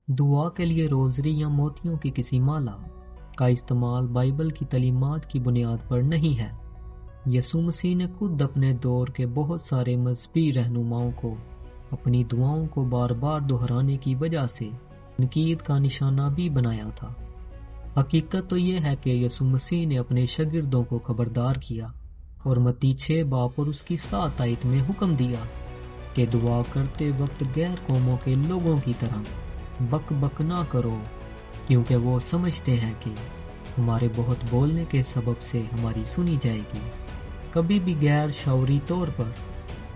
دعا کے لیے روزری یا موتیوں کی کسی مالا کا استعمال بائبل کی تعلیمات کی بنیاد پر نہیں ہے۔ یسوع مسیح نے خود اپنے دور کے بہت سارے مذہبی رہنماؤں کو اپنی دعاؤں کو بار بار دہرانے کی وجہ سے تنقید کا نشانہ بھی بنایا تھا۔ حقیقت تو یہ ہے کہ یسوع مسیح نے اپنے شاگردوں کو خبردار کیا اور متی 6 باب اور اس کی 7 آیت میں حکم دیا کہ دعا کرتے وقت غیر قوموں کے لوگوں کی طرح بک بک نہ کرو، کیونکہ وہ سمجھتے ہیں کہ ہمارے بہت بولنے کے سبب سے ہماری سنی جائے گی۔ کبھی بھی غیر شعوری طور پر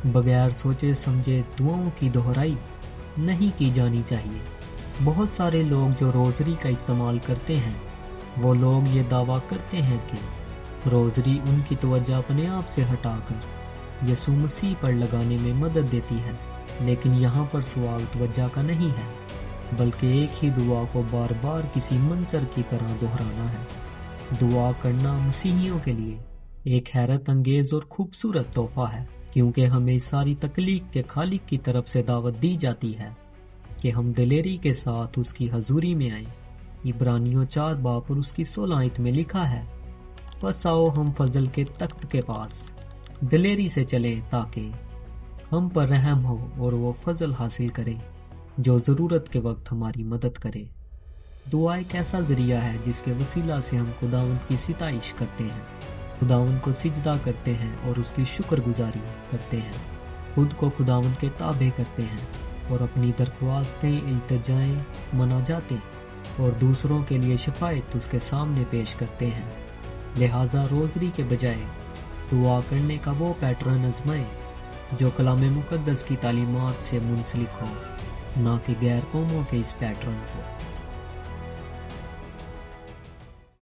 بغیر سوچے سمجھے دعاؤں کی دہرائی نہیں کی جانی چاہیے۔ بہت سارے لوگ جو روزری کا استعمال کرتے ہیں، وہ لوگ یہ دعویٰ کرتے ہیں کہ روزری ان کی توجہ اپنے آپ سے ہٹا کر یسوع مسیح پر لگانے میں مدد دیتی ہے، لیکن یہاں پر سوال توجہ کا نہیں ہے، بلکہ ایک ہی دعا کو بار بار کسی منتر کی طرح دہرانا ہے۔ دعا کرنا مسیحیوں کے لیے ایک حیرت انگیز اور خوبصورت تحفہ ہے، کیونکہ ہمیں ساری تخلیق کے خالق کی طرف سے دعوت دی جاتی ہے کہ ہم دلیری کے ساتھ اس کی حضوری میں آئیں۔ عبرانیوں 4 باب اور اس کی 16 آیت میں لکھا ہے، پس آؤ ہم فضل کے تخت کے پاس دلیری سے چلیں تاکہ ہم پر رحم ہو اور وہ فضل حاصل کرے جو ضرورت کے وقت ہماری مدد کرے۔ دعا ایک ایسا ذریعہ ہے جس کے وسیلہ سے ہم خداوند کی ستائش کرتے ہیں، خداوند کو سجدہ کرتے ہیں اور اس کی شکر گزاری کرتے ہیں، خود کو خداوند کے تابع کرتے ہیں اور اپنی درخواستیں، التجائیں، مناجاتیں اور دوسروں کے لیے شفاعت اس کے سامنے پیش کرتے ہیں۔ لہٰذا روزری کے بجائے دعا کرنے کا وہ پیٹرن آزمائیں جو کلام مقدس کی تعلیمات سے منسلک ہو، نہ کہ غیر قوموں کے اس پیٹرن کو۔